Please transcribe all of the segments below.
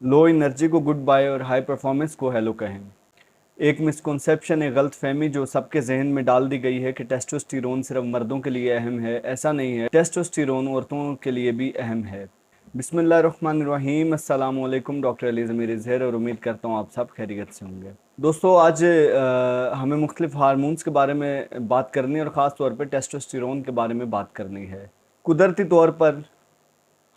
Low energy को good bye और high performance को हेलो कहें। एक मिसकॉन्सेप्शन, एक गलत फहमी जो सबके जहन में डाल दी गई है कि टेस्टोस्टेरोन सिर्फ मर्दों के लिए अहम है। ऐसा नहीं है, टेस्टोस्टेरोन औरतों के लिए भी अहम है। बिस्मिल्लाहिर्रहमानिर्रहीम, अस्सलाम वालेकुम। डॉक्टर अली ज़मीर ज़हर और उम्मीद करता हूँ आप सब खैरियत से होंगे। दोस्तों, आज हमें मुख्तलिफ हार्मोन्स के बारे में बात करनी है और ख़ास तौर पर टेस्टोस्टेरोन के बारे में बात करनी है। कुदरती तौर पर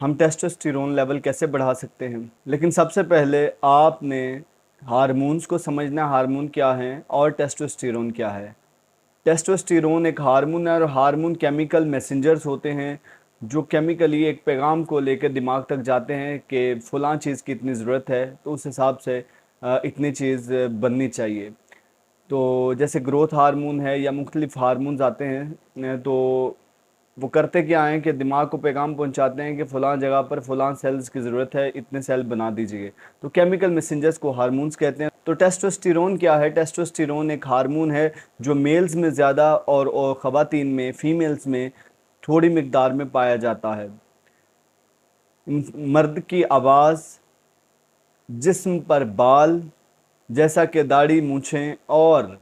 हम टेस्टोस्टेरोन लेवल कैसे बढ़ा सकते हैं, लेकिन सबसे पहले आपने हार्मोन्स को समझना, हार्मोन क्या हैं और टेस्टोस्टेरोन क्या है। टेस्टोस्टेरोन एक हार्मोन है और हार्मोन केमिकल मैसेंजर्स होते हैं जो केमिकली एक पैगाम को लेकर दिमाग तक जाते हैं कि फ़लाँ चीज़ की इतनी ज़रूरत है, तो उस हिसाब से इतनी चीज़ बननी चाहिए। तो जैसे ग्रोथ हार्मोन है या मुख्तलिफ हार्मोन्स आते हैं, तो वो करते क्या हैं कि दिमाग को पैगाम पहुंचाते हैं कि फ़लाँ जगह पर फ़लाँ सेल्स की ज़रूरत है, इतने सेल बना दीजिए। तो केमिकल मैसेंजर्स को हार्मोन्स कहते हैं। तो टेस्टोस्टेरोन क्या है? टेस्टोस्टेरोन एक हार्मोन है जो मेल्स में ज़्यादा और ख़वातीन में, फीमेल्स में थोड़ी मिकदार में पाया जाता है। मर्द की आवाज़, जिस्म पर बाल जैसा कि दाढ़ी, मूछें और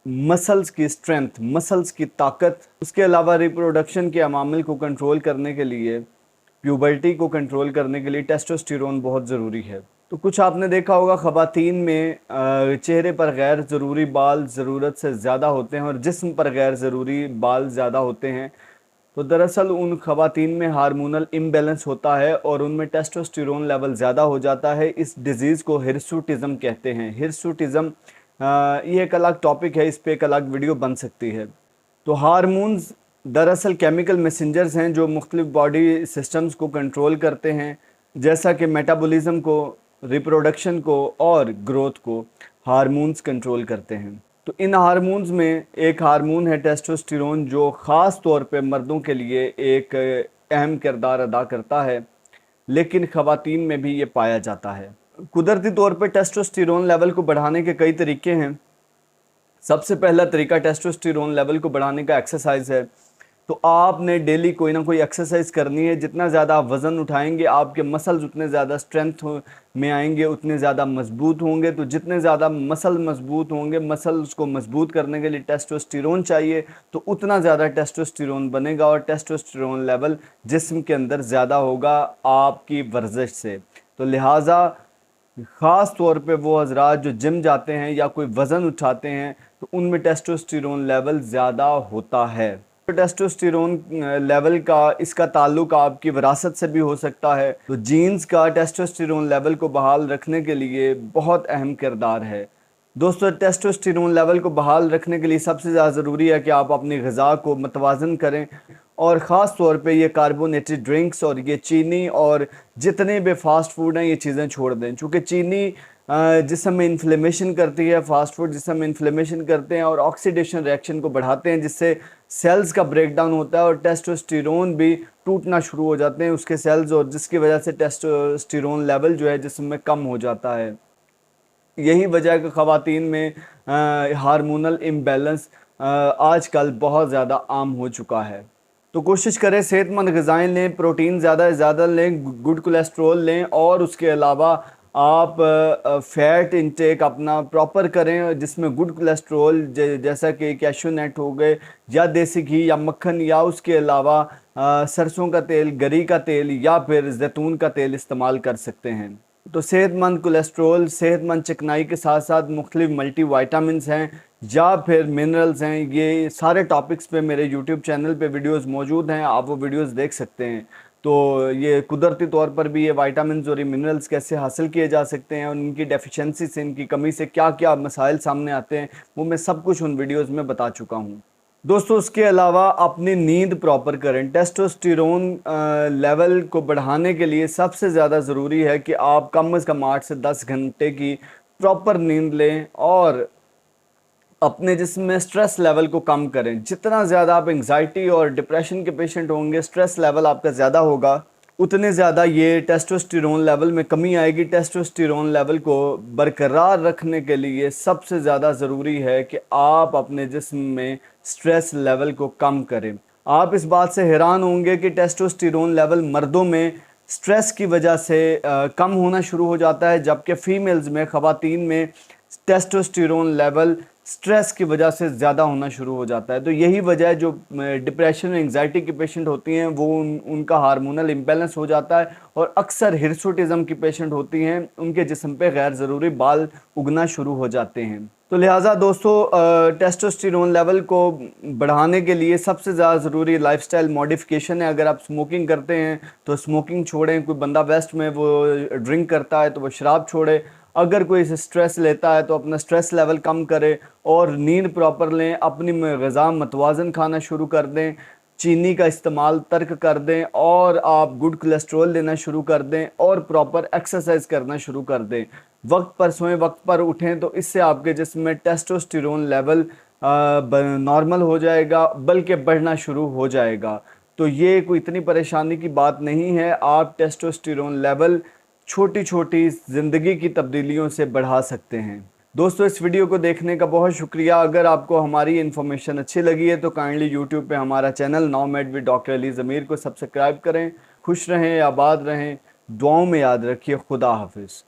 मसल्स की स्ट्रेंथ, मसल्स की ताकत, उसके अलावा रिप्रोडक्शन के अमामिल को कंट्रोल करने के लिए, प्यूबर्टी को कंट्रोल करने के लिए टेस्टोस्टेरोन बहुत ज़रूरी है। तो कुछ आपने देखा होगा ख़वातीन में चेहरे पर गैर ज़रूरी बाल ज़रूरत से ज़्यादा होते हैं और जिस्म पर गैर ज़रूरी बाल ज़्यादा होते हैं। तो दरअसल उन ख़वातीन में हार्मोनल इम्बैलेंस होता है और उनमें टेस्टोस्टेरोन लेवल ज़्यादा हो जाता है। इस डिज़ीज़ को हिर्सुटिज़म कहते हैं। हिर्सुटिज़म ये एक अलग टॉपिक है, इस पे एक अलग वीडियो बन सकती है। तो हार्मोन्स दरअसल केमिकल मैसेंजर्स हैं जो मुख्तलिफ बॉडी सिस्टम्स को कंट्रोल करते हैं, जैसा कि मेटाबॉलिज्म को, रिप्रोडक्शन को और ग्रोथ को हार्मोन्स कंट्रोल करते हैं। तो इन हार्मोन्स में एक हार्मोन है टेस्टोस्टेरोन जो ख़ास तौर पे मर्दों के लिए एक अहम किरदार अदा करता है, लेकिन ख़वातीन में भी ये पाया जाता है। कुदरती तौर पे टेस्टोस्टेरोन लेवल को बढ़ाने के कई तरीके हैं। सबसे पहला तरीका टेस्टोस्टेरोन लेवल को बढ़ाने का एक्सरसाइज है। तो आपने डेली कोई ना कोई एक्सरसाइज करनी है। जितना ज़्यादा आप वज़न उठाएंगे, आपके मसल्स उतने ज़्यादा स्ट्रेंथ में आएंगे, उतने ज़्यादा मजबूत होंगे। तो जितने ज़्यादा मसल मजबूत होंगे, मसल्स को मजबूत करने के लिए टेस्टोस्टेरोन चाहिए, तो उतना ज़्यादा टेस्टोस्टेरोन बनेगा और टेस्टोस्टेरोन लेवल जिस्म के अंदर ज़्यादा होगा आपकी वर्जिश से। तो लिहाजा ख़ास तौर पे वो हजरात जो जिम जाते हैं या कोई वज़न उठाते हैं, तो उनमें टेस्टोस्टेरोन लेवल ज़्यादा होता है। तो टेस्टोस्टेरोन लेवल का, इसका ताल्लुक आपकी विरासत से भी हो सकता है। तो जीन्स का टेस्टोस्टेरोन लेवल को बहाल रखने के लिए बहुत अहम किरदार है। दोस्तों, टेस्टोस्टेरोन लेवल को बहाल रखने के लिए सबसे ज़्यादा ज़रूरी है कि आप अपनी ग़िज़ा को मतवाज़न करें और ख़ास तौर पे ये कार्बोनेटेड ड्रिंक्स और ये चीनी और जितने भी फ़ास्ट फूड हैं, ये चीज़ें छोड़ दें। चूँकि चीनी जिस्म में इन्फ्लेमेशन करती है, फ़ास्ट फूड जिस्म में इन्फ्लेमेशन करते हैं और ऑक्सीडेशन रिएक्शन को बढ़ाते हैं, जिससे सेल्स का ब्रेकडाउन होता है और टेस्टोस्टेरोन भी टूटना शुरू हो जाते हैं उसके सेल्स, और जिसकी वजह से टेस्टोस्टेरोन लेवल जो है जिस्म में कम हो जाता है। यही वजह है कि ख़वातीन में हार्मोनल इम्बैलेंस आजकल बहुत ज़्यादा आम हो चुका है। तो कोशिश करें सेहतमंद ग़िज़ाएँ लें, प्रोटीन ज़्यादा से ज़्यादा लें, गुड कोलेस्ट्रॉल लें और उसके अलावा आप फ़ैट इंटेक अपना प्रॉपर करें जिसमें गुड कोलेस्ट्रॉल जैसा कि कैशू नट हो गए या देसी घी या मक्खन या उसके अलावा सरसों का तेल, गरी का तेल या फिर जैतून का तेल इस्तेमाल कर सकते हैं। तो सेहतमंद कोलेस्ट्रॉल, सेहतमंद चिकनाई के साथ साथ मुख्तलिफ मल्टी वाइटामिन्स हैं या फिर मिनरल्स हैं, ये सारे टॉपिक्स पे मेरे यूट्यूब चैनल पे वीडियोस मौजूद हैं, आप वो वीडियोस देख सकते हैं। तो ये कुदरती तौर पर भी ये वाइटामिन्स और ये मिनरल्स कैसे हासिल किए जा सकते हैं और इनकी डेफिशिएंसी से, इनकी कमी से क्या क्या मसाइल सामने आते हैं, वो मैं सब कुछ उन वीडियोज़ में बता चुका हूँ। दोस्तों, उसके अलावा अपनी नींद प्रॉपर करें। टेस्टोस्टेरोन लेवल को बढ़ाने के लिए सबसे ज़्यादा ज़रूरी है कि आप कम से कम 8 से 10 घंटे की प्रॉपर नींद लें और अपने जिस्म में स्ट्रेस लेवल को कम करें। जितना ज़्यादा आप एंग्जाइटी और डिप्रेशन के पेशेंट होंगे, स्ट्रेस लेवल आपका ज़्यादा होगा, उतने ज़्यादा ये टेस्टोस्टेरोन लेवल में कमी आएगी। टेस्टोस्टेरोन लेवल को बरकरार रखने के लिए सबसे ज़्यादा ज़रूरी है कि आप अपने जिस्म में स्ट्रेस लेवल को कम करें। आप इस बात से हैरान होंगे कि टेस्टोस्टेरोन लेवल मर्दों में स्ट्रेस की वजह से कम होना शुरू हो जाता है, जबकि फीमेल्स में, ख़वातीन में टेस्टोस्टेरोन लेवल स्ट्रेस की वजह से ज़्यादा होना शुरू हो जाता है। तो यही वजह है जो डिप्रेशन एंग्जाइटी की पेशेंट होती हैं वो उनका हार्मोनल इम्बैलेंस हो जाता है, और अक्सर हिर्सुटिज़म की पेशेंट होती हैं उनके जिस्म पे गैर ज़रूरी बाल उगना शुरू हो जाते हैं। तो लिहाजा दोस्तों टेस्टोस्टेरोन लेवल को बढ़ाने के लिए सबसे ज़्यादा ज़रूरी लाइफस्टाइल मॉडिफिकेशन है। अगर आप स्मोकिंग करते हैं तो स्मोकिंग छोड़ें, कोई बंदा वेस्ट में वो ड्रिंक करता है तो वो शराब छोड़े, अगर कोई स्ट्रेस लेता है तो अपना स्ट्रेस लेवल कम करे, और नींद प्रॉपर लें, अपनी ग़िज़ा मतवाज़न खाना शुरू कर दें, चीनी का इस्तेमाल तर्क कर दें, और आप गुड कोलेस्ट्रॉल लेना शुरू कर दें, और प्रॉपर एक्सरसाइज करना शुरू कर दें। वक्त पर सोएं, वक्त पर उठें, तो इससे आपके जिस्म में टेस्टोस्टेरोन लेवल नॉर्मल हो जाएगा, बल्कि बढ़ना शुरू हो जाएगा। तो ये कोई इतनी परेशानी की बात नहीं है। आप टेस्टोस्टेरोन लेवल छोटी छोटी ज़िंदगी की तब्दीलियों से बढ़ा सकते हैं। दोस्तों, इस वीडियो को देखने का बहुत शुक्रिया। अगर आपको हमारी इन्फॉर्मेशन अच्छी लगी है तो काइंडली यूट्यूब पे हमारा channel now made with doctor Ali Zameer को सब्सक्राइब करें। खुश रहें, आबाद रहें, दुआओं में याद रखिए। खुदा हाफिज़।